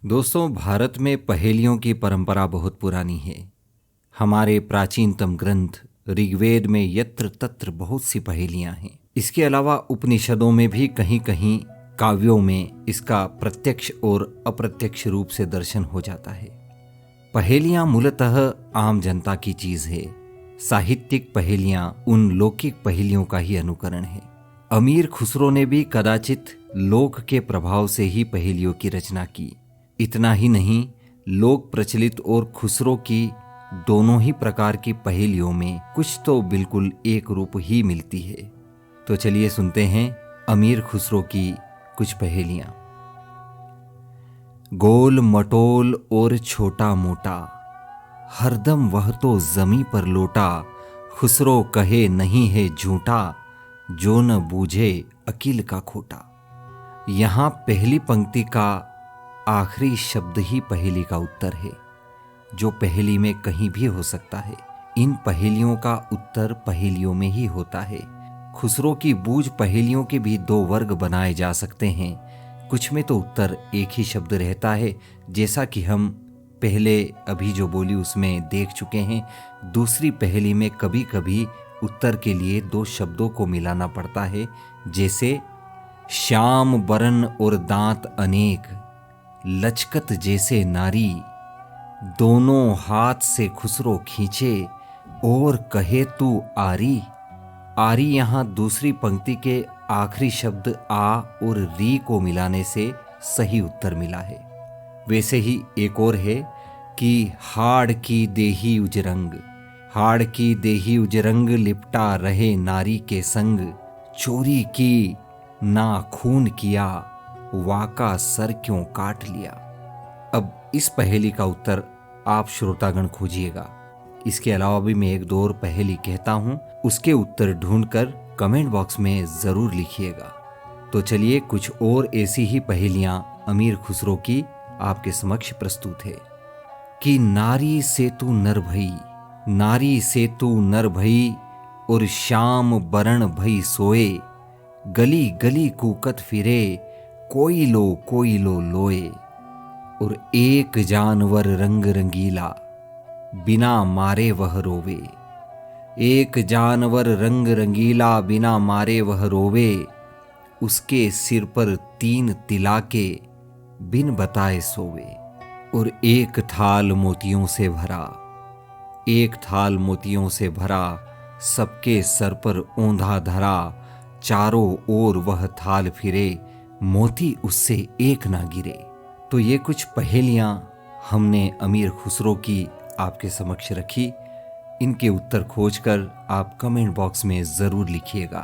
दोस्तों, भारत में पहेलियों की परंपरा बहुत पुरानी है। हमारे प्राचीनतम ग्रंथ ऋग्वेद में यत्र तत्र बहुत सी पहेलियां हैं। इसके अलावा उपनिषदों में भी कहीं कहीं काव्यों में इसका प्रत्यक्ष और अप्रत्यक्ष रूप से दर्शन हो जाता है। पहेलियां मूलतः आम जनता की चीज है। साहित्यिक पहेलियां उन लौकिक पहेलियों का ही अनुकरण है। अमीर खुसरो ने भी कदाचित लोक के प्रभाव से ही पहेलियों की रचना की। इतना ही नहीं, लोक प्रचलित और खुसरो की दोनों ही प्रकार की पहेलियों में कुछ तो बिल्कुल एक रूप ही मिलती है। तो चलिए सुनते हैं अमीर खुसरो की कुछ पहेलियां। गोल मटोल और छोटा मोटा, हरदम वह तो जमी पर लोटा। खुसरो कहे नहीं है झूठा, जो न बूझे अकील का खोटा। यहां पहली पंक्ति का आखिरी शब्द ही पहेली का उत्तर है, जो पहेली में कहीं भी हो सकता है। इन पहेलियों का उत्तर पहेलियों में ही होता है। खुसरो की बूझ पहेलियों के भी दो वर्ग बनाए जा सकते हैं। कुछ में तो उत्तर एक ही शब्द रहता है, जैसा कि हम पहले अभी जो बोली उसमें देख चुके हैं। दूसरी पहेली में कभी कभी उत्तर के लिए दो शब्दों को मिलाना पड़ता है, जैसे श्याम बरन और दांत अनेक, लचकत जैसे नारी। दोनों हाथ से खुसरो खींचे और कहे तू आरी। आरी यहाँ दूसरी पंक्ति के आखिरी शब्द आ और री को मिलाने से सही उत्तर मिला है। वैसे ही एक और है कि हाड़ की देही उजरंग, हाड़ की देही उजरंग, लिपटा रहे नारी के संग। चोरी की ना खून किया, वाका सर क्यों काट लिया। अब इस पहेली का उत्तर आप श्रोतागण खोजिएगा। इसके अलावा भी मैं एक दो और पहेली कहता हूं, उसके उत्तर ढूंढकर कमेंट बॉक्स में जरूर लिखिएगा। तो चलिए कुछ और ऐसी ही पहेलियां अमीर खुसरो की आपके समक्ष प्रस्तुत है। कि नारी से तू नर भई, नारी से तू नर भई, और शाम बरण भई सोए। गली गली कूकत फिरे, कोई लो लोए। और एक जानवर रंग रंगीला, बिना मारे वह रोवे। एक जानवर रंग रंगीला, बिना मारे वह रोवे। उसके सिर पर 3 तिलाके, बिन बताए सोवे। और एक थाल मोतियों से भरा, एक थाल मोतियों से भरा, सबके सर पर औंधा धरा। चारों ओर वह थाल फिरे, मोती उससे एक ना गिरे। तो ये कुछ पहेलियां हमने अमीर खुसरो की आपके समक्ष रखी। इनके उत्तर खोजकर आप कमेंट बॉक्स में ज़रूर लिखिएगा।